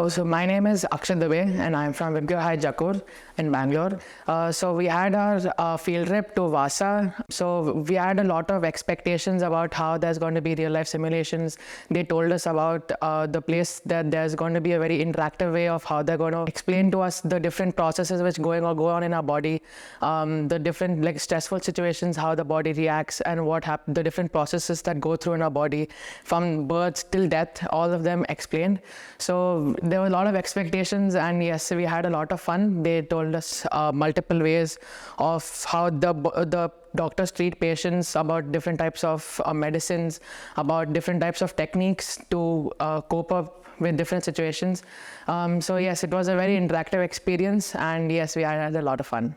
Hello, so my name is Akshat Dubey and I'm from VIBGYOR in Bangalore. So we had our field trip to VASA. So we had a lot of expectations about how there's going to be real life simulations. They told us about the place that there's going to be a very interactive way of how they're going to explain to us the different processes which go on in our body, the different like stressful situations, how the body reacts and the different processes that go through in our body from birth till death, all of them explained. So there were a lot of expectations, and yes, we had a lot of fun. They told us multiple ways of how the doctors treat patients, about different types of medicines, about different types of techniques to cope up with different situations. So yes, it was a very interactive experience, and yes, we had a lot of fun.